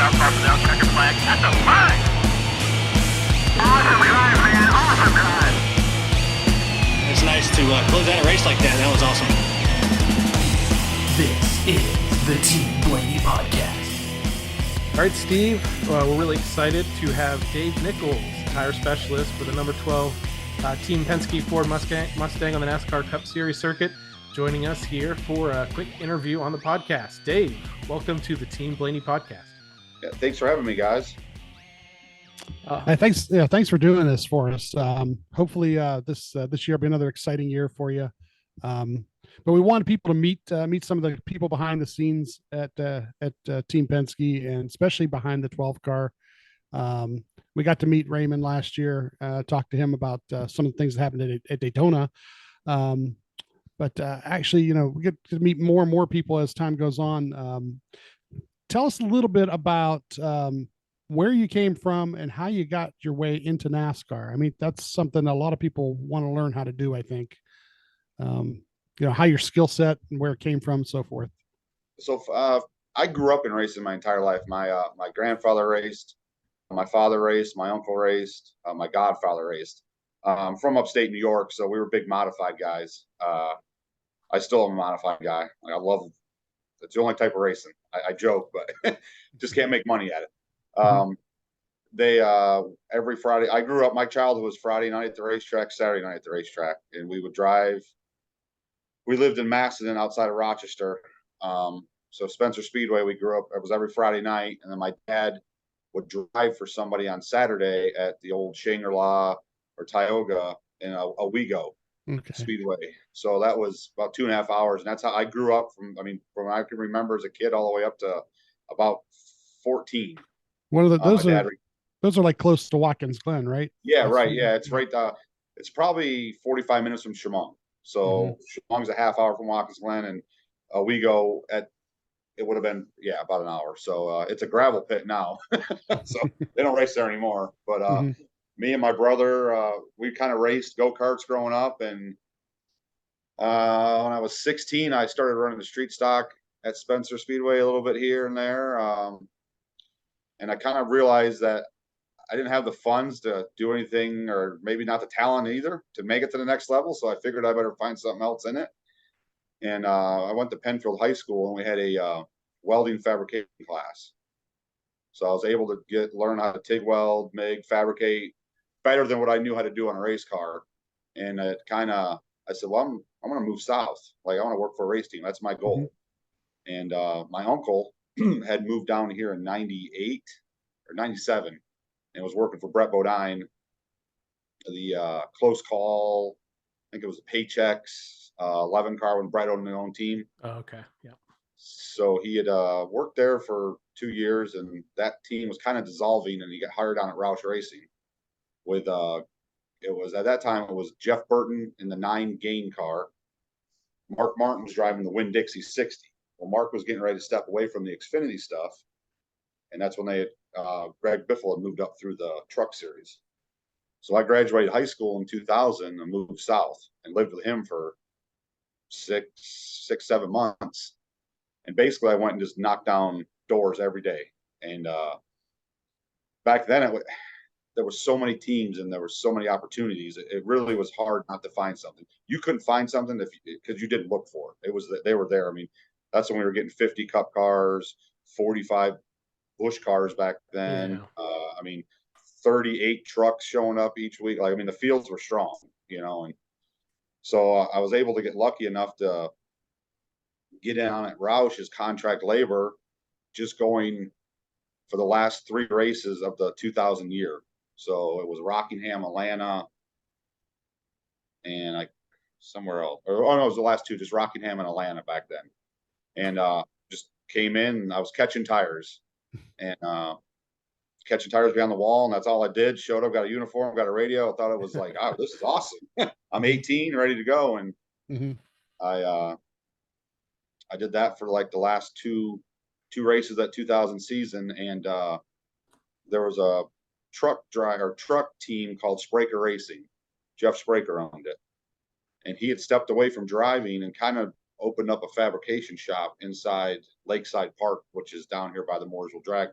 out, crosses out, checker flag. That's a fine. Awesome drive, man. Awesome drive. It's nice to close out a race like that. That was awesome. This is the Team Blaney Podcast. All right, Steve, we're really excited to have Dave Nichols, tire specialist for the number 12 Team Penske Ford Mustang on the NASCAR Cup Series circuit, joining us here for a quick interview on the podcast. Dave, welcome to the Team Blaney Podcast. Yeah, thanks for having me, guys. Thanks for doing this for us. Hopefully this year will be another exciting year for you. But we wanted people to meet some of the people behind the scenes at Team Penske, and especially behind the 12 car. We got to meet Raymond last year, talk to him about some of the things that happened at Daytona. But actually, we get to meet more and more people as time goes on. Tell us a little bit about where you came from and how you got your way into NASCAR. I mean, that's something a lot of people want to learn how to do, I think. How your skill set and where it came from, and so forth. So I grew up in racing my entire life. My grandfather raced, my father raced, my uncle raced, my godfather raced. From upstate New York, so we were big modified guys. I still am a modified guy. I love it. It's the only type of racing. I joke, but just can't make money at it. They every Friday. I grew up. My childhood was Friday night at the racetrack, Saturday night at the racetrack, and we would drive. We lived in Macedon outside of Rochester. So Spencer Speedway, we grew up, it was every Friday night. And then my dad would drive for somebody on Saturday at the old Shangri-La or Tioga in Owego Speedway. So that was about 2.5 hours. And that's how I grew up from I can remember as a kid all the way up to about 14. Those are like close to Watkins Glen, right? Yeah, right. Yeah, it's right. It's probably 45 minutes from Chemung. So Chemung's a half hour from Watkins Glen, and it would have been about an hour. So it's a gravel pit now, so they don't race there anymore. But me and my brother, we kind of raced go-karts growing up, and when I was 16, I started running the street stock at Spencer Speedway a little bit here and there, and I kind of realized that I didn't have the funds to do anything, or maybe not the talent either, to make it to the next level. So I figured I better find something else in it. And I went to Penfield High School, and we had a welding fabrication class. So I was able to learn how to TIG weld, MIG, fabricate better than what I knew how to do on a race car. And I said, well, I'm going to move south. Like, I want to work for a race team. That's my goal. And my uncle had moved down here in 98 or 97. And was working for Brett Bodine, the close call. I think it was the Paychecks 11 car when Brett owned his own team. Oh, okay. Yeah. So he had worked there for 2 years, and that team was kind of dissolving, and he got hired on at Roush Racing with it was at that time it was Jeff Burton in the 9 Gain car. Mark Martin was driving the Winn-Dixie 60. Well, Mark was getting ready to step away from the Xfinity stuff, and that's when they Greg Biffle had moved up through the truck series. So I graduated high school in 2000 and moved south and lived with him for 7 months. And basically I went and just knocked down doors every day. And back then there were so many teams and there were so many opportunities. It really was hard not to find something. You couldn't find something because you didn't look for it. They were there. I mean, that's when we were getting 50 Cup cars, 45 Busch cars back then. 38 trucks showing up each week. The fields were strong, and so I was able to get lucky enough to get in on at Roush as contract labor, just going for the last 3 races of the 2000 year. So it was Rockingham, Atlanta, and somewhere else. It was the last 2, just Rockingham and Atlanta back then. And just came in, and I was catching tires. And catching tires behind the wall, and that's all I did. Showed up, got a uniform, got a radio. I thought it was like, oh, this is awesome. I'm 18, ready to go. And I did that for like the last two races that 2000 season, and there was a truck team called Spraker Racing. Jeff Spraker owned it, and he had stepped away from driving and kind of opened up a fabrication shop inside Lakeside Park, which is down here by the Mooresville Dragway.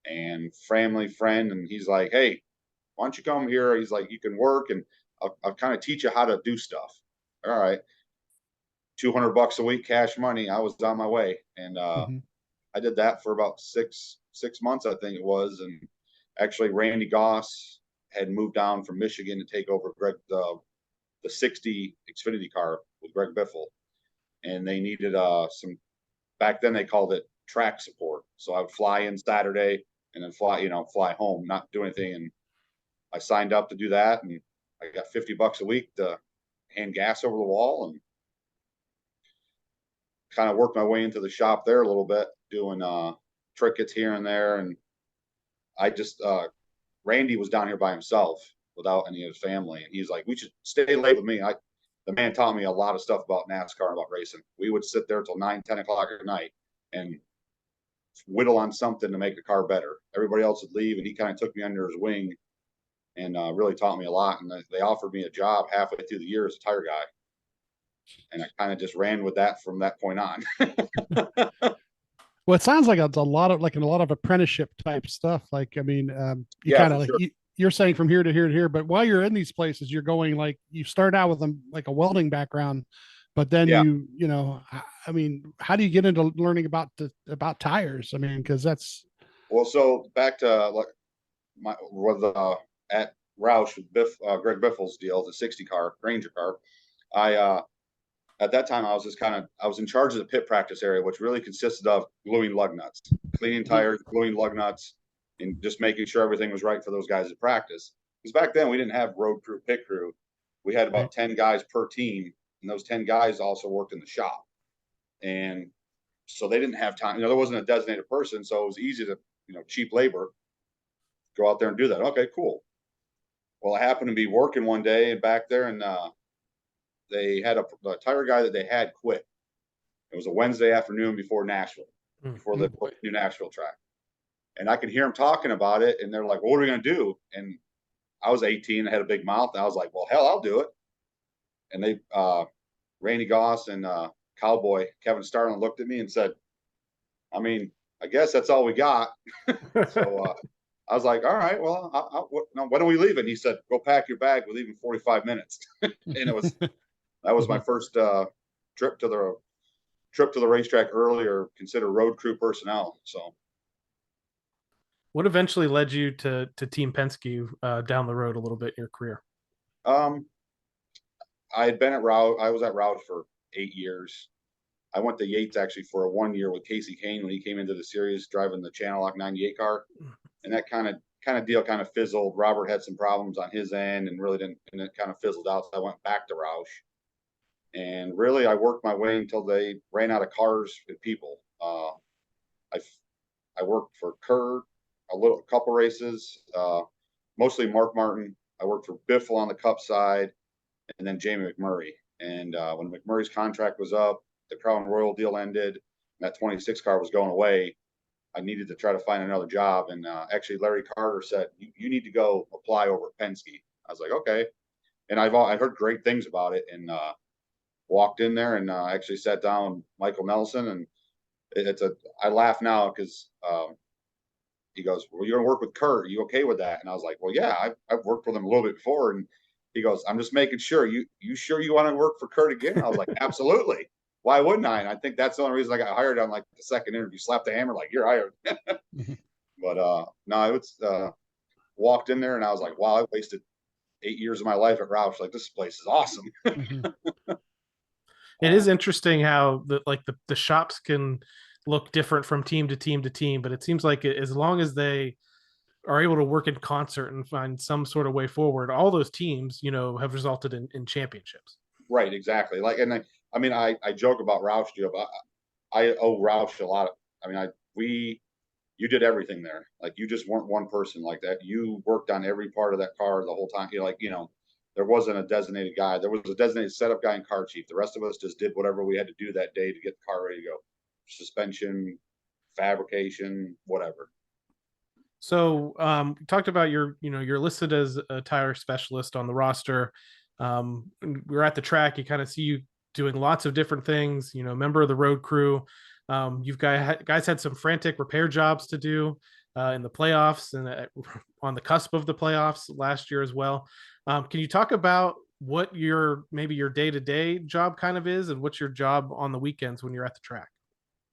and family friend. And he's like, hey, why don't you come here? He's like, you can work and I'll kind of teach you how to do stuff. All right. $200 a week, cash money. I was on my way. And I did that for about six months, I think it was. And actually Randy Goss had moved down from Michigan to take over the 60 Xfinity car with Greg Biffle. And they needed some, back then they called it track support. So I would fly in Saturday and then fly home, not do anything. And I signed up to do that. And I got $50 a week to hand gas over the wall, and kind of worked my way into the shop there a little bit, doing trinkets here and there. And I just Randy was down here by himself without any of his family, and he's like, we should stay late with me. The man taught me a lot of stuff about NASCAR and about racing. We would sit there till 9-10 o'clock at night and whittle on something to make the car better. Everybody else would leave, and he kind of took me under his wing and really taught me a lot. And they offered me a job halfway through the year as a tire guy, and I kind of just ran with that from that point on. Well, it sounds like it's a lot of apprenticeship type stuff. Like, I mean, you Yeah, kind of for like sure. you're saying from here to here to here, but while you're in these places, you're going like you start out with them like a welding background, but then Yeah. I mean, how do you get into learning about tires? I mean, because that's Well, so back to like at Roush with Greg Biffle's deal, the 60 car Ranger car. I at that time I was in charge of the pit practice area, which really consisted of gluing lug nuts, cleaning tires, gluing lug nuts, and just making sure everything was right for those guys at practice. Because back then we didn't have road crew, pit crew. We had about 10 guys per team, and those 10 guys also worked in the shop. And so they didn't have time. There wasn't a designated person, so it was easy to, cheap labor, go out there and do that. Okay, cool. Well, I happened to be working one day and back there, and they had a tire guy that they had quit. It was a Wednesday afternoon before Nashville, before the new Nashville track. And I could hear them talking about it, and they're like, well, what are we going to do? And I was 18, I had a big mouth, and I was like, well, hell, I'll do it. And they, Randy Goss and Cowboy Kevin Starlin looked at me and said, I mean, I guess that's all we got. So I was like, all right, well, when are we leaving? He said, go pack your bag. We're leaving 45 minutes. And that was my first trip to the racetrack early, or consider road crew personnel. So What eventually led you to Team Penske down the road a little bit in your career? I had been at Roush. I was at Roush for 8 years. I went to Yates actually for a 1 year with Casey Kane when he came into the series driving the Channel Lock 98 car. And that kind of deal kind of fizzled. Robert had some problems on his end and really didn't, and it kind of fizzled out. So I went back to Roush. And really, I worked my way until they ran out of cars and people. I worked for Kurt a couple races, mostly Mark Martin. I worked for Biffle on the Cup side, and then Jamie McMurray. And when McMurray's contract was up, the Crown Royal deal ended, and that 26 car was going away. I needed to try to find another job. And actually, Larry Carter said, you need to go apply over at Penske. I was like, okay. And I heard great things about it, and walked in there and actually sat down with Michael Nelson. And I laugh now because he goes, well, you're going to work with Kurt. Are you okay with that? And I was like, well, yeah, I've worked with him a little bit before. And he goes, I'm just making sure. You sure you want to work for Kurt again? And I was like, absolutely. Why wouldn't I? And I think that's the only reason I got hired on like the second interview. Slapped the hammer, like, you're hired. But no, it was walked in there and I was like, wow, I wasted 8 years of my life at Roush. Like, this place is awesome. It is interesting how the shops can look different from team to team to team, but it seems like as long as they are able to work in concert and find some sort of way forward, all those teams, have resulted in championships. Right, exactly. Like, and I mean, I joke about Roush, but I owe Roush a lot of. You did everything there. Like, you just weren't one person like that. You worked on every part of that car the whole time. There wasn't a designated guy. There was a designated setup guy and car chief. The rest of us just did whatever we had to do that day to get the car ready to go. Suspension, fabrication, whatever. So you talked about you're listed as a tire specialist on the roster. We're at the track. You kind of see you doing lots of different things, member of the road crew. You've guys had some frantic repair jobs to do. in the playoffs and on the cusp of the playoffs last year as well. Can you talk about what your day-to-day job kind of is, and what's your job on the weekends when you're at the track?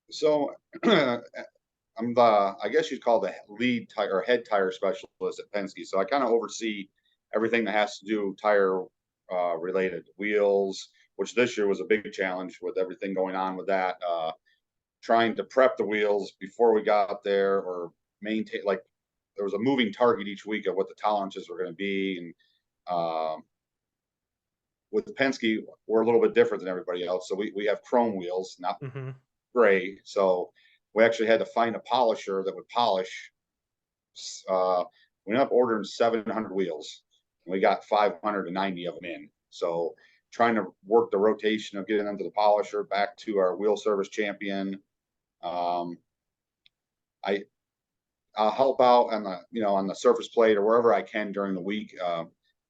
So I'm I guess you'd call the lead tire or head tire specialist at Penske. So I kind of oversee everything that has to do tire related, wheels, which this year was a big challenge with everything going on with that. Trying to prep the wheels before we got there, or maintain, like, there was a moving target each week of what the tolerances were going to be. And with Penske, we're a little bit different than everybody else. So we have chrome wheels, not gray. So we actually had to find a polisher that would polish. We ended up ordering 700 wheels, and we got 590 of them in. So trying to work the rotation of getting them to the polisher, back to our wheel service champion. I'll help out on the surface plate or wherever I can during the week.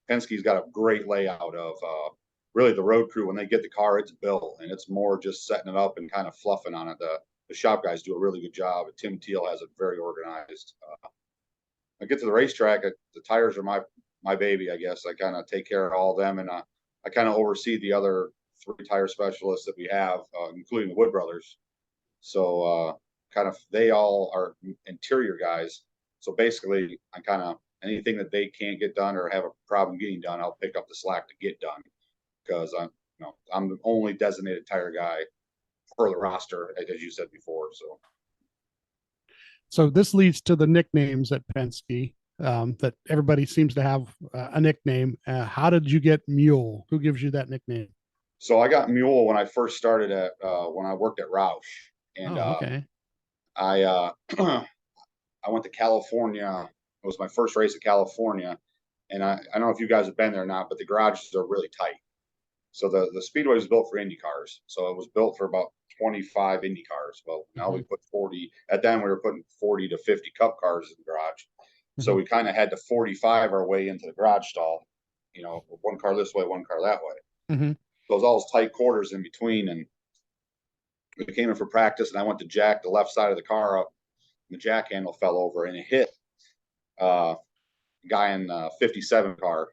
Penske's got a great layout of really the road crew. When they get the car, it's built, and it's more just setting it up and kind of fluffing on it. The shop guys do a really good job. Tim Teal has it very organized. I get to the racetrack, the tires are my baby, I guess. I kind of take care of all of them, and I kind of oversee the other 3 tire specialists that we have, including the Wood brothers. So they all are interior guys. So basically, I kind of, anything that they can't get done or have a problem getting done, I'll pick up the slack to get done, because I'm the only designated tire guy for the roster, as you said before. So this leads to the nicknames at Penske, that everybody seems to have a nickname. How did you get Mule? Who gives you that nickname? So I got Mule when I first started when I worked at Roush. And okay. I went to California. It was my first race at California, and I don't know if you guys have been there or not, but the garages are really tight. So the speedway was built for Indy cars. So it was built for about 25 Indy cars. Well, now we put 40. At then we were putting 40 to 50 Cup cars in the garage. So we kind of had to 45 our way into the garage stall. One car this way, one car that way. So it was all tight quarters in between, and we came in for practice, and I went to jack the left side of the car up. The jack handle fell over, and it hit a guy in the 57 car.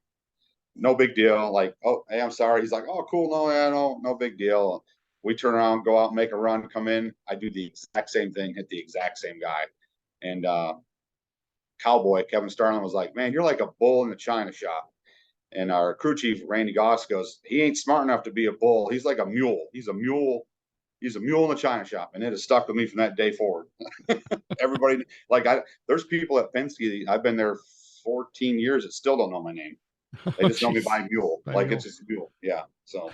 No big deal. Like, oh, hey, I'm sorry. He's like, oh, cool. No big deal. We turn around, go out, make a run, come in. I do the exact same thing, hit the exact same guy. And Cowboy Kevin Starlin was like, man, you're like a bull in the china shop. And our crew chief, Randy Goss, goes, he ain't smart enough to be a bull. He's like a mule. He's a mule in the china shop. And it has stuck with me from that day forward. Everybody, there's people at Penske, I've been there 14 years, that still don't know my name. They just know me by Mule. It's just Mule. Yeah. So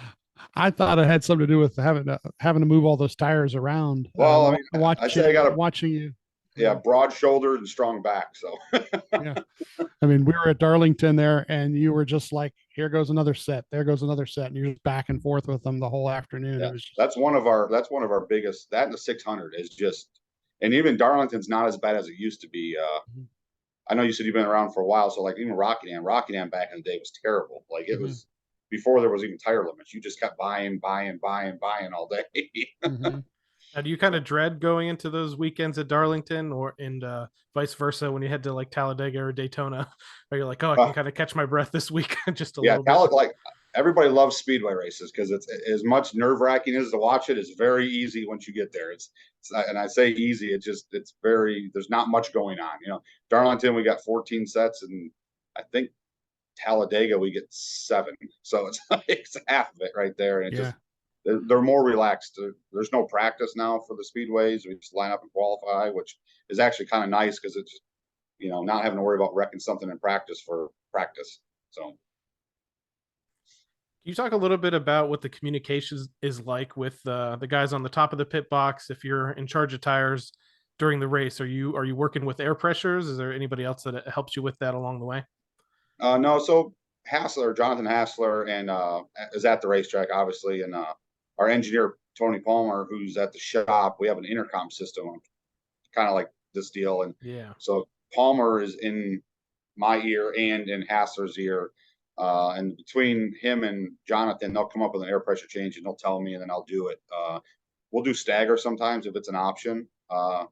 I thought it had something to do with having to move all those tires around. Well, watching you. Yeah, broad shouldered and strong back. So yeah. I mean, we were at Darlington there, and you were just like, here goes another set, there goes another set, and you're just back and forth with them the whole afternoon. Yeah, it was just... that's one of our biggest. That and the 600 is just, and even Darlington's not as bad as it used to be. I know you said you've been around for a while, so like even Rockingham back in the day was terrible. Like it was before there was even tire limits. You just kept buying all day. Now, do you kind of dread going into those weekends at Darlington, or vice versa when you head to like Talladega or Daytona? Or you're like, oh, I can kind of catch my breath this week just a little bit. Like everybody loves speedway races because it's as much nerve wracking as to watch it. It's very easy once you get there. It's and I say easy. It's very, there's not much going on. Darlington we got 14 sets, and I think Talladega we get 7. So it's half of it right there, and just. They're more relaxed. There's no practice now for the speedways. We just line up and qualify, which is actually kind of nice because it's, not having to worry about wrecking something in practice for practice. So, can you talk a little bit about what the communications is like with the guys on the top of the pit box? If you're in charge of tires during the race, are you working with air pressures? Is there anybody else that helps you with that along the way? No. So Jonathan Hassler, and is at the racetrack, obviously, and our engineer, Tony Palmer, who's at the shop. We have an intercom system, kind of like this deal. And so Palmer is in my ear and in Hassler's ear. And between him and Jonathan, they'll come up with an air pressure change, and they'll tell me, and then I'll do it. We'll do stagger sometimes if it's an option. A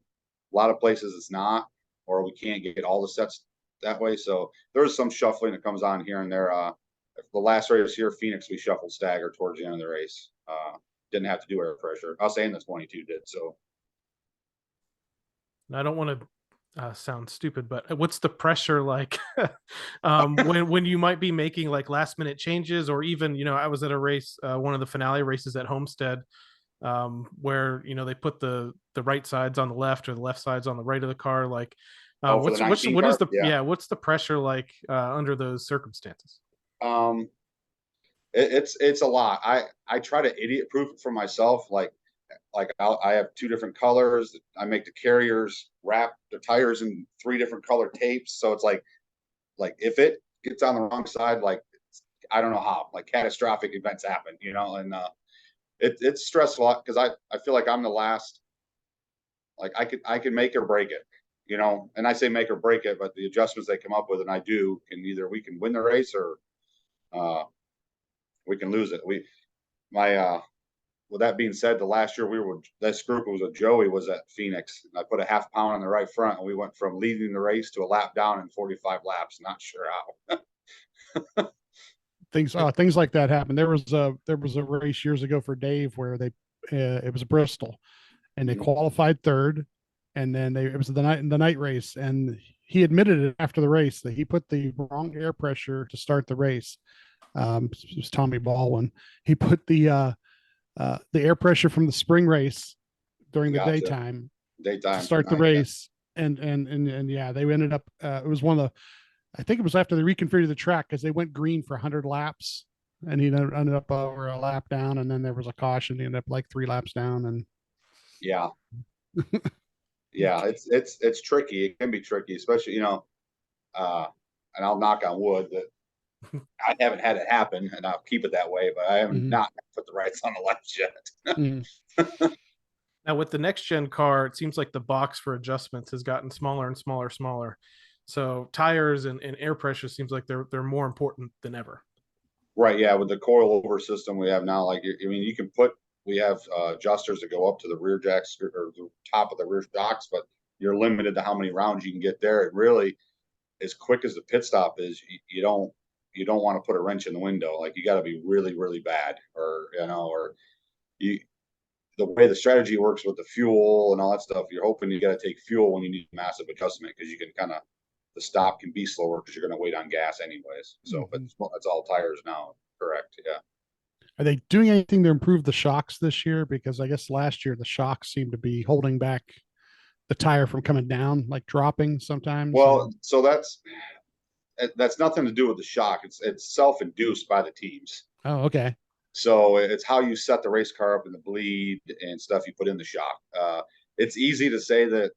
lot of places it's not. or we can't get all the sets that way. So there's some shuffling that comes on here and there. The last race here, Phoenix, we shuffled stagger towards the end of the race. Didn't have to do air pressure. I was saying the 22 did. So I don't want to sound stupid, but what's the pressure like when you might be making like last minute changes, or even, I was at a race, one of the finale races at Homestead, where they put the right sides on the left or the left sides on the right of the car. Like, for the 19 what is car? the what's the pressure like under those circumstances? It's a lot. I try to idiot proof it for myself. I have 2 different colors. I make the carriers wrap the tires in 3 different color tapes. So it's like if it gets on the wrong side, like I don't know how, like catastrophic events happen, and it's stressful because I feel like I'm the last. Like I can make or break it, and I say make or break it, but the adjustments they come up with, and I do, we can win the race or we can lose it. With that being said, the last year this group was with Joey was at Phoenix, and I put a half pound on the right front, and we went from leading the race to a lap down in 45 laps. Not sure how. Things like that happen. There was a race years ago for Dave where it was Bristol, and they qualified third, and then it was the night race, and he admitted it after the race that he put the wrong air pressure to start the race. It was Tommy Baldwin. He put the air pressure from the spring race during the daytime to start the race, and yeah, they ended up. It was one of the. I think it was after they reconfigured the track because they went green for 100 laps, and he ended up over a lap down, and then there was a caution. He ended up like 3 laps down, and yeah, yeah, it's tricky. It can be tricky, especially and I'll knock on wood that I haven't had it happen, and I'll keep it that way. But I haven't not put the rights on the left yet. Now with the next gen car, it seems like the box for adjustments has gotten smaller and smaller. So tires and air pressure seems like they're more important than ever. Right. Yeah. With the coilover system we have now, we have adjusters that go up to the rear jacks or the top of the rear shocks, but you're limited to how many rounds you can get there. It really, as quick as the pit stop is, you don't want to put a wrench in the window. Like you got to be really, really bad, or the way the strategy works with the fuel and all that stuff, you're hoping you got to take fuel when you need massive adjustment because you can the stop can be slower because you're going to wait on gas anyways. So, but it's all tires now. Correct. Yeah. Are they doing anything to improve the shocks this year? Because I guess last year the shocks seemed to be holding back the tire from coming down, like dropping sometimes. Well, so that's nothing to do with the shock. It's self-induced by the teams. Oh, okay. So it's how you set the race car up in the bleed and stuff you put in the shock. It's easy to say that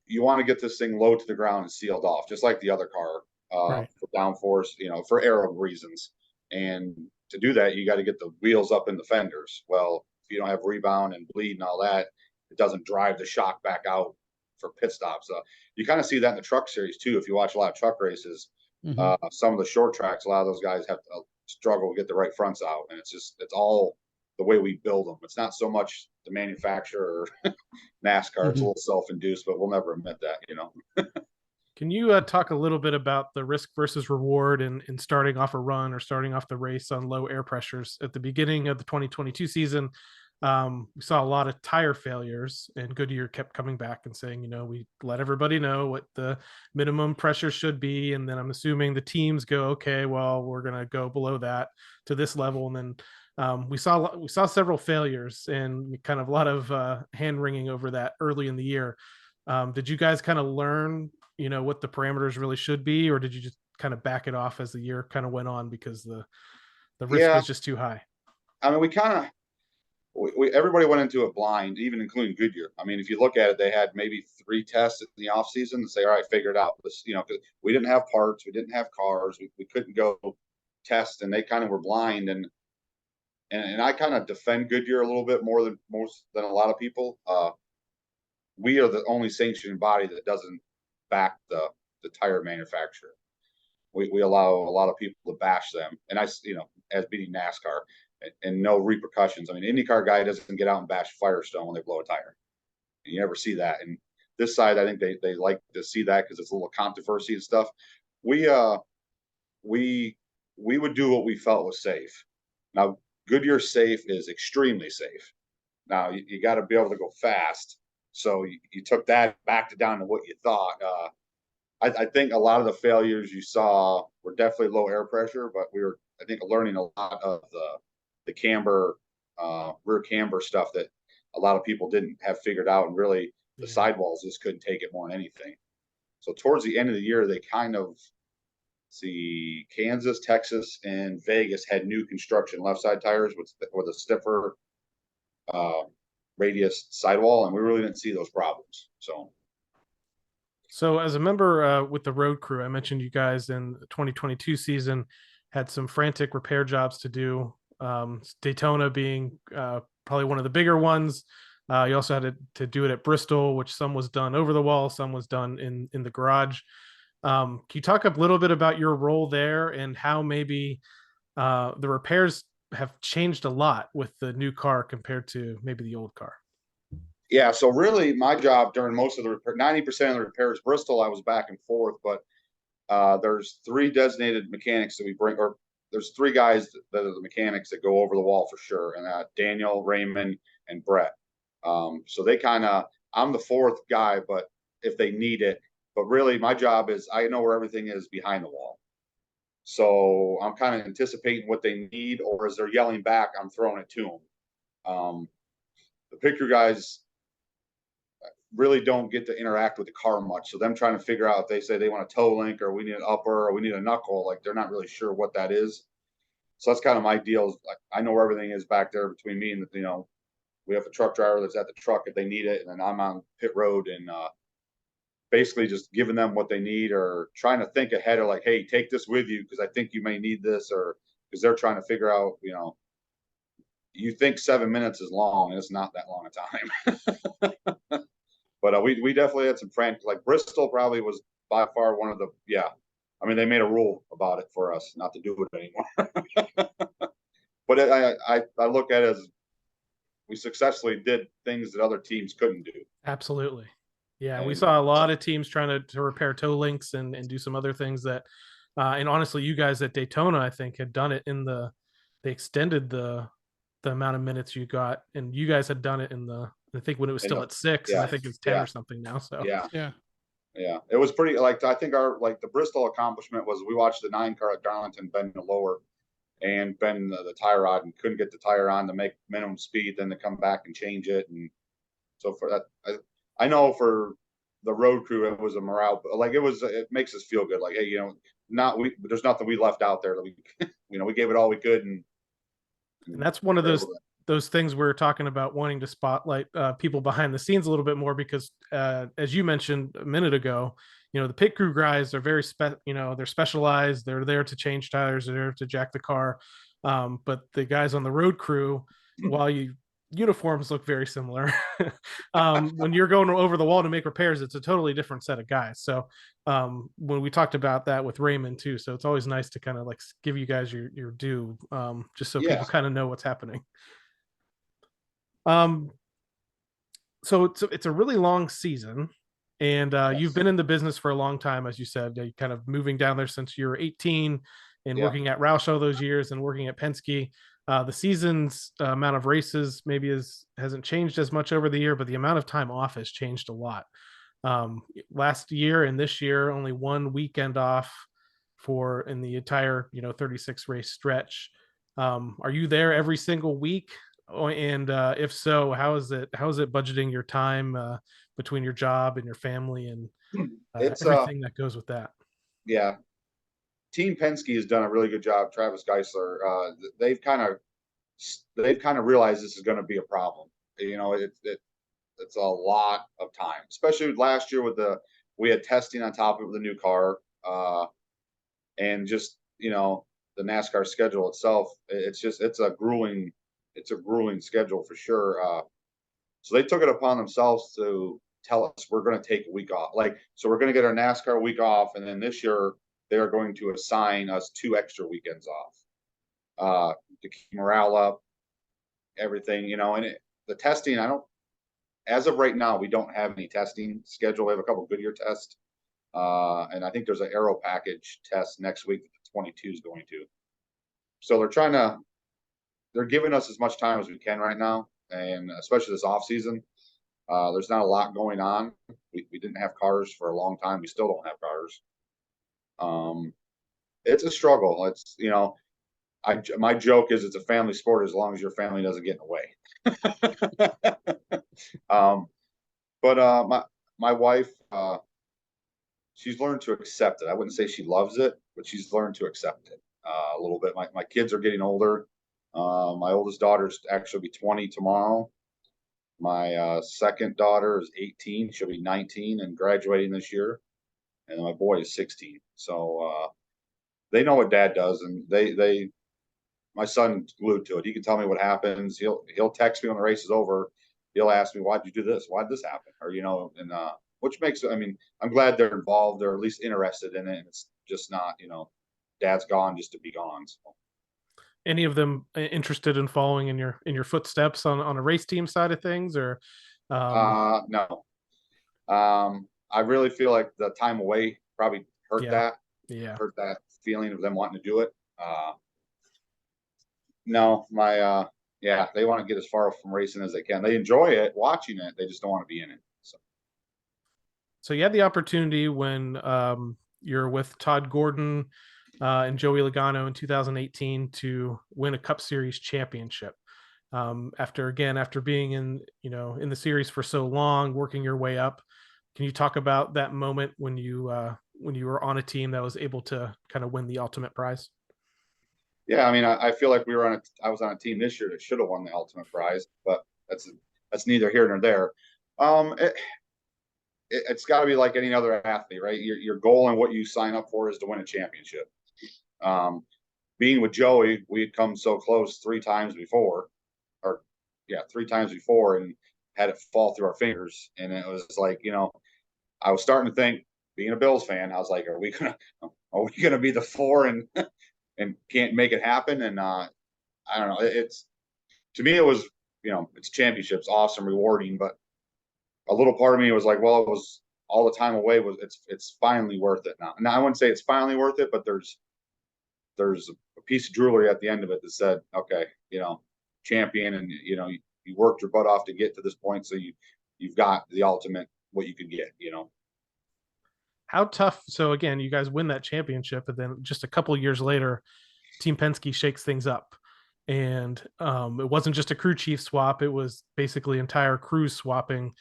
you want to get this thing low to the ground and sealed off, just like the other car, right, for downforce, for aero reasons. And to do that, you got to get the wheels up in the fenders. Well, if you don't have rebound and bleed and all that, it doesn't drive the shock back out for pit stops. You kind of see that in the truck series too. If you watch a lot of truck races, some of the short tracks, a lot of those guys have to struggle to get the right fronts out. And it's all the way we build them. It's not so much the manufacturer or NASCAR. It's a little self-induced, but we'll never admit that, Can you talk a little bit about the risk versus reward in starting off a run or starting off the race on low air pressures? At the beginning of the 2022 season, we saw a lot of tire failures, and Goodyear kept coming back and saying, we let everybody know what the minimum pressure should be. And then I'm assuming the teams go, okay, well, we're going to go below that to this level. And then we saw several failures and kind of a lot of hand wringing over that early in the year. Did you guys kind of learn, what the parameters really should be, or did you just kind of back it off as the year kind of went on because the risk was just too high? I mean, everybody went into it blind, even including Goodyear. I mean, if you look at it, they had maybe 3 tests in the off season to say, all right, figure it out. This, because we didn't have parts, we didn't have cars, we couldn't go test, and they kind of were blind. And I kind of defend Goodyear a little bit more than a lot of people. We are the only sanctioning body that doesn't back the tire manufacturer. We allow a lot of people to bash them, and as beating NASCAR, and no repercussions. I mean, IndyCar guy doesn't get out and bash Firestone when they blow a tire. You never see that. And this side, I think they like to see that because it's a little controversy and stuff. We would do what we felt was safe. Now, Goodyear safe is extremely safe. Now you got to be able to go fast. So you took that, backed it down to what you thought. I think a lot of the failures you saw were definitely low air pressure, but we were, I think, learning a lot of the camber, rear camber stuff that a lot of people didn't have figured out, and really the sidewalls just couldn't take it more than anything. So towards the end of the year, they kind of see Kansas, Texas, and Vegas had new construction left side tires with a stiffer radius sidewall, and we really didn't see those problems. So as a member with the road crew, I mentioned you guys in the 2022 season had some frantic repair jobs to do. Daytona being probably one of the bigger ones. You also had to do it at Bristol, which some was done over the wall, some was done in the garage. Can you talk a little bit about your role there and how maybe the repairs have changed a lot with the new car compared to maybe the old car? Yeah, so really my job during most of the 90% of the repairs, Bristol, I was back and forth, but there's 3 designated mechanics that we bring, or there's 3 guys that are the mechanics that go over the wall for sure, and Daniel, Raymond, and Brett. So they kind of, I'm the 4th guy, but if they need it, but really my job is I know where everything is behind the wall. So I'm kind of anticipating what they need, or as they're yelling back, I'm throwing it to them. The pit crew guys really don't get to interact with the car much. So them trying to figure out if they say they want a toe link or we need an upper or we need a knuckle, like they're not really sure what that is. So that's kind of my deal. Like, I know where everything is back there between me and we have a truck driver that's at the truck if they need it, and then I'm on pit road and basically just giving them what they need, or trying to think ahead of like, hey, take this with you because I think you may need this, or because they're trying to figure out, you think 7 minutes is long, and it's not that long a time. But we definitely had some frantic, like Bristol probably was by far one of the, I mean, they made a rule about it for us not to do it anymore. But I look at it as we successfully did things that other teams couldn't do. Absolutely. Yeah, we saw a lot of teams trying to repair toe links and do some other things that, and honestly, you guys at Daytona, I think, had done it they extended the amount of minutes you got, and you guys had done it I think when it was still at 6, and I think it's 10 or something now. So yeah, it was pretty. Like I think the Bristol accomplishment was we watched the 9 car at Darlington bend the lower and bend the tire rod and couldn't get the tire on to make minimum speed, then to come back and change it. And so for that, I know for the road crew it was a morale, like it makes us feel good. Like, hey, there's nothing we left out there that we we gave it all we could, and that's one of those things we're talking about, wanting to spotlight people behind the scenes a little bit more, because as you mentioned a minute ago, the pit crew guys are very they're specialized. They're there to change tires, they're there to jack the car, but the guys on the road crew, while uniforms look very similar, when you're going over the wall to make repairs, it's a totally different set of guys. So when we talked about that with Raymond too, so it's always nice to kind of like give you guys your due, just so people kind of know what's happening. So it's a really long season, and you've been in the business for a long time, as you said, kind of moving down there since you were 18 and working at Roush all those years and working at Penske. The season's amount of races maybe hasn't changed as much over the year, but the amount of time off has changed a lot. Last year and this year, only 1 weekend off in the entire 36 race stretch. Are you there every single week? And if so, how is it budgeting your time between your job and your family and everything that goes with that? Yeah. Team Penske has done a really good job. Travis Geisler, they've kind of realized this is going to be a problem. It's a lot of time, especially last year we had testing on top of the new car, and just the NASCAR schedule itself. It's a grueling schedule for sure. So they took it upon themselves to tell us we're going to take a week off. So we're going to get our NASCAR week off, and then this year they are going to assign us 2 extra weekends off to keep morale up, everything, and the testing. as of right now, we don't have any testing scheduled. We have a couple Goodyear tests. And I think there's an aero package test next week that the 22 is going to. So they're giving us as much time as we can right now. And especially this off season, there's not a lot going on. We didn't have cars for a long time. We still don't have cars. It's a struggle. It's, my joke is it's a family sport as long as your family doesn't get in the way. But my wife, she's learned to accept it. I wouldn't say she loves it, but she's learned to accept it a little bit. My kids are getting older. My oldest daughter's actually be 20 tomorrow. My second daughter is 18. She'll be 19 and graduating this year. And my boy is 16. So they know what dad does, and my son's glued to it. He can tell me what happens. He'll text me when the race is over. He'll ask me, "Why'd you do this? Why'd this happen?" Or and which makes, I mean, I'm glad they're involved. They're at least interested in it. And it's just not, dad's gone just to be gone. So. Any of them interested in following in your footsteps on a race team side of things, or? No. I really feel like the time away probably hurt that. Yeah. Hurt that feeling of them wanting to do it. No, they want to get as far from racing as they can. They enjoy it, watching it. They just don't want to be in it. So you had the opportunity when you're with Todd Gordon and Joey Logano in 2018 to win a Cup Series championship. After being in the series for so long, working your way up, can you talk about that moment when you were on a team that was able to kind of win the ultimate prize? Yeah, I mean, I feel like I was on a team this year that should have won the ultimate prize, but that's neither here nor there. It's got to be like any other athlete, right? Your goal and what you sign up for is to win a championship. Being with Joey, we had come so close three times before, and had it fall through our fingers. And it was like, I was starting to think, being a Bills fan, I was like, are we gonna be the four and and can't make it happen? And I don't know. To me, it was, it's championships, awesome, rewarding, but a little part of me was like, well, it was all the time away. It's finally worth it now. Now I wouldn't say it's finally worth it, but there's a piece of jewelry at the end of it that said, okay, champion, and you worked your butt off to get to this point, so you've got the ultimate what you could get. How tough? So again, you guys win that championship, and then just a couple of years later, Team Penske shakes things up. And it wasn't just a crew chief swap; it was basically entire crew swapping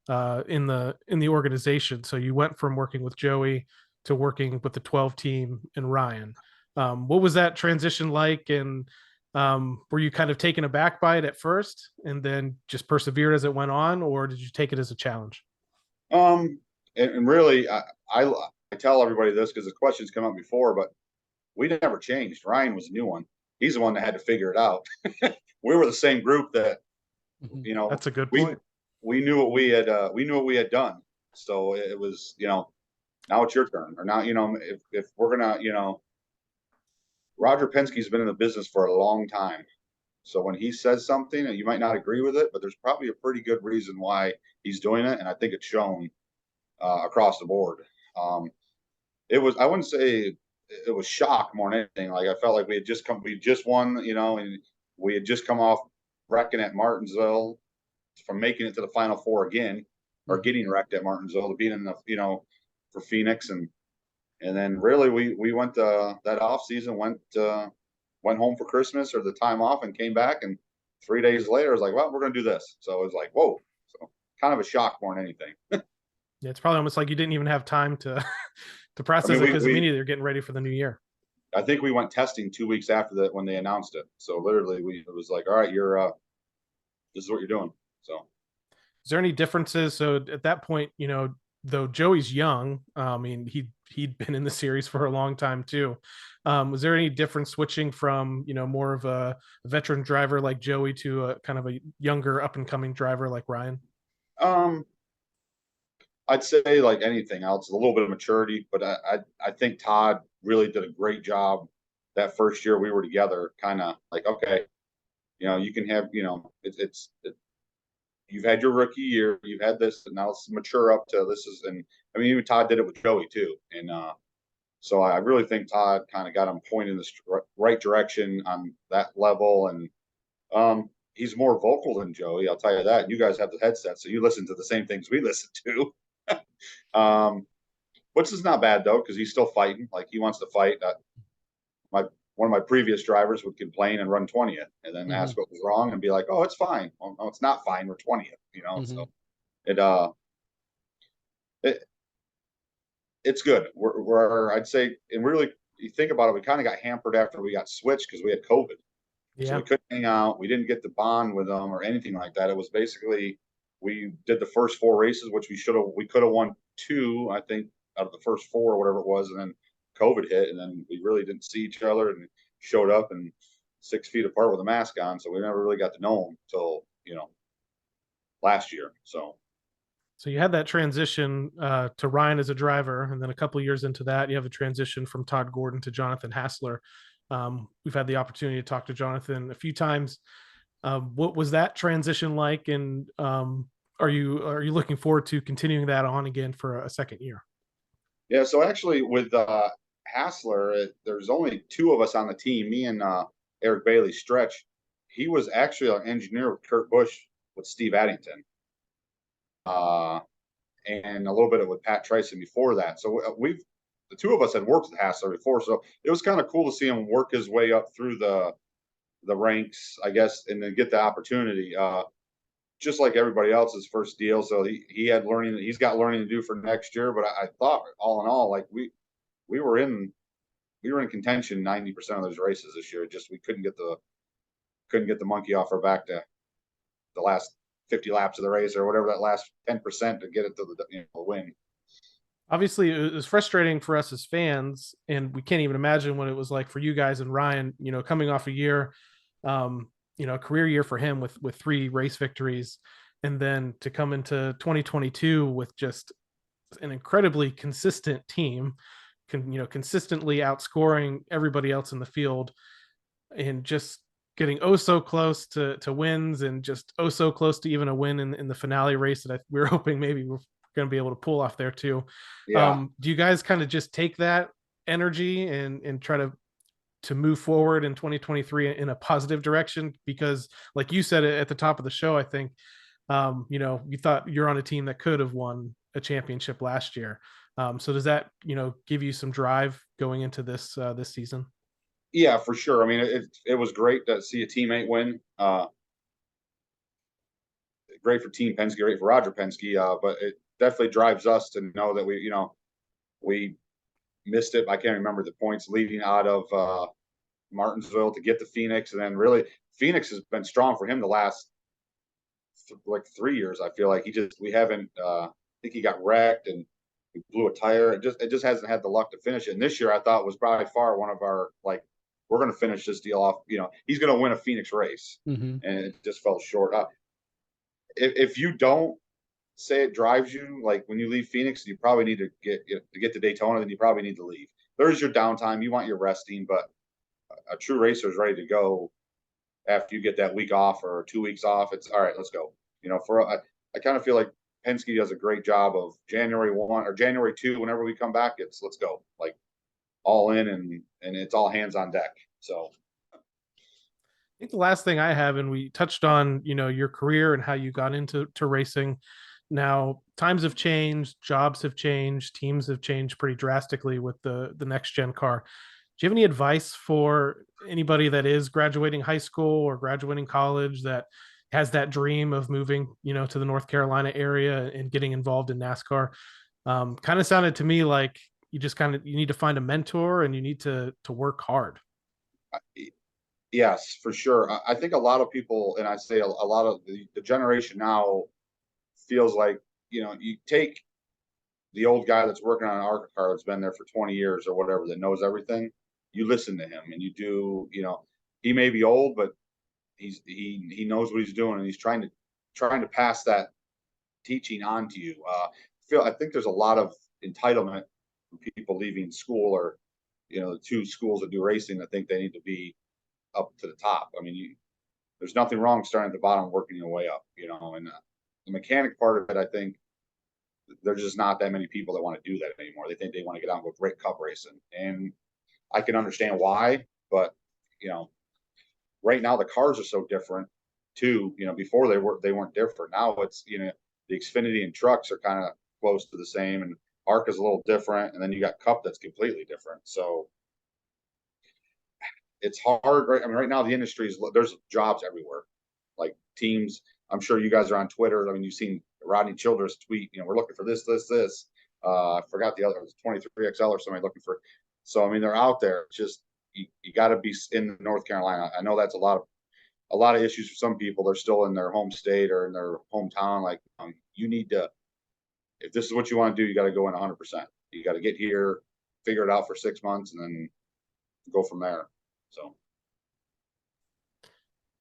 in the organization. So you went from working with Joey to working with the 12 team and Ryan. What was that transition like? And were you kind of taken aback by it at first and then just persevered as it went on, or did you take it as a challenge? And really, I tell everybody this because the questions come up before, but we never changed. Ryan was a new one. He's the one that had to figure it out. We were the same group that, that's a good point. We knew what we had done. So it was, now it's your turn. Or now, if we're gonna, Roger Penske's been in the business for a long time. So when he says something, and you might not agree with it, but there's probably a pretty good reason why he's doing it, and I think it's shown across the board. I wouldn't say it was shock more than anything. Like, I felt like we just won, and we had just come off wrecking at Martinsville, from making it to the Final Four again, or getting wrecked at Martinsville, to being in the, for Phoenix. And then really we went that off season, went home for Christmas or the time off, and came back, and 3 days later, I was like, well, we're going to do this. So it was like, whoa. So kind of a shock more than anything. Yeah, it's probably almost like you didn't even have time to process it, because immediately you're getting ready for the new year. I think we went testing 2 weeks after that when they announced it. So literally it was like, all right, this is what you're doing. So is there any differences? So at that point, though Joey's young, I mean, he'd been in the series for a long time too. Was there any difference switching from, more of a veteran driver like Joey to a kind of a younger up and coming driver like Ryan? I'd say like anything else, a little bit of maturity, but I think Todd really did a great job that first year we were together. Kind of like, okay, you can have, you've had your rookie year, you've had this, and now it's mature up to this is, and I mean, even Todd did it with Joey too. And so I really think Todd kind of got him pointed in the right direction on that level. And he's more vocal than Joey, I'll tell you that. And you guys have the headset, so you listen to the same things we listen to. Which is not bad though, because he's still fighting. Like he wants to fight. One of my previous drivers would complain and run 20th, and then ask what was wrong and be like, "Oh, it's fine." Well, no, it's not fine. We're 20th. So it's good. We're I'd say, and really, you think about it, we kind of got hampered after we got switched because we had COVID. Yeah. So we couldn't hang out. We didn't get the bond with them or anything like that. It was basically we did the first 4 races, which we could have won 2, I think, out of the first 4 or whatever it was, and then COVID hit, and then we really didn't see each other, and showed up and 6 feet apart with a mask on, so we never really got to know them until last year. So you had that transition to Ryan as a driver, and then a couple of years into that, you have a transition from Todd Gordon to Jonathan Hassler. We've had the opportunity to talk to Jonathan a few times. What was that transition like, and are you looking forward to continuing that on again for a second year? Yeah, so actually with Hassler, there's only 2 of us on the team, me and Eric Bailey Stretch. He was actually an engineer with Kurt Busch with Steve Addington. And a little bit with Pat Tryson before that. So the 2 of us had worked with Hassler before, so it was kind of cool to see him work his way up through the ranks, I guess, and then get the opportunity. Just like everybody else's first deal, so he's got learning to do for next year. But I thought, all in all, like we were in contention 90% of those races this year. Just we couldn't get the monkey off our back to the last 50 laps of the race or whatever, that last 10% to get it to the win. Obviously, it was frustrating for us as fans, and we can't even imagine what it was like for you guys and Ryan. Coming off a year, a career year for him with 3 race victories, and then to come into 2022 with just an incredibly consistent team, consistently outscoring everybody else in the field, and just getting so close to wins, and just so close to even a win in the finale race that we were hoping maybe we're going to be able to pull off there too. Yeah. Do you guys kind of just take that energy and try to move forward in 2023 in a positive direction? Because like you said at the top of the show, I think, you thought you're on a team that could have won a championship last year. So does that, give you some drive going into this season? Yeah, for sure. I mean, it was great to see a teammate win. Great for Team Penske, great for Roger Penske. But it definitely drives us to know that we missed it. I can't remember the points leading out of Martinsville to get to Phoenix, and then really Phoenix has been strong for him the last 3 years. I feel like we haven't. I think he got wrecked and he blew a tire. It just hasn't had the luck to finish it. And this year I thought was by far one of our, like, we're going to finish this deal off. He's going to win a Phoenix race, and it just fell short. If you don't say it drives you, like when you leave Phoenix, you probably need to get to Daytona, then you probably need to leave. There's your downtime. You want your resting, but a true racer is ready to go after you get that week off or 2 weeks off. It's all right, let's go. I kind of feel like Penske does a great job of January 1 or January 2, whenever we come back, let's go, like all in, and it's all hands on deck. So I think the last thing I have, and we touched on, your career and how you got into racing. Now, times have changed, jobs have changed, teams have changed pretty drastically with the next gen car. Do you have any advice for anybody that is graduating high school or graduating college that has that dream of moving, to the North Carolina area and getting involved in NASCAR? Kind of sounded to me like you need to find a mentor and you need to work hard. Yes, for sure. I think a lot of people, and I say a lot of the generation now feels like, you take the old guy that's working on an ARCA car that's been there for 20 years or whatever, that knows everything. You listen to him and you do, he may be old, but he knows what he's doing, and he's trying to pass that teaching on to you. I think there's a lot of entitlement from people leaving school, or, the 2 schools that do racing, that think they need to be up to the top. I mean, there's nothing wrong starting at the bottom, working your way up, and the mechanic part of it, I think there's just not that many people that want to do that anymore. They think they want to get out and go great cup racing. And I can understand why, but right now the cars are so different too. Before they weren't different. Now it's, the Xfinity and trucks are kind of close to the same, and ARC is a little different. And then you got Cup that's completely different. So it's hard, right? I mean, right now the industry there's jobs everywhere, like teams. I'm sure you guys are on Twitter. I mean, you've seen Rodney Childress tweet, we're looking for this. I forgot the other, it was 23XL or somebody looking for. So, I mean, they're out there. It's just, you got to be in North Carolina. I know that's a lot of issues for some people. They're still in their home state or in their hometown. Like, you need to, if this is what you want to do, you got to go in 100%. You got to get here, figure it out for 6 months, and then go from there. So.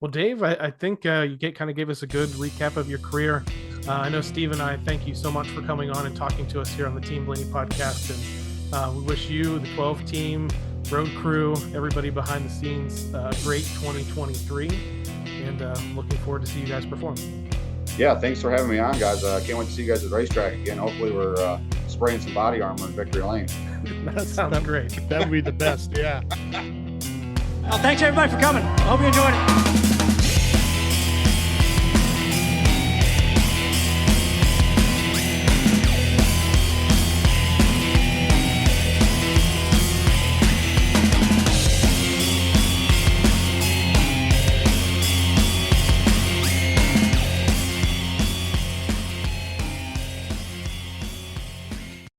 Well, Dave, I think you kind of gave us a good recap of your career. I know Steve and I thank you so much for coming on and talking to us here on the Team Blaney podcast. And we wish you, the 12 team, road crew, everybody behind the scenes, great 2023. And looking forward to see you guys perform. Yeah, thanks for having me on, guys. I can't wait to see you guys at the racetrack again. Hopefully we're spraying some body armor in Victory Lane. That sounds great. That would be the best. Yeah. Well, thanks everybody for coming. I hope you enjoyed it.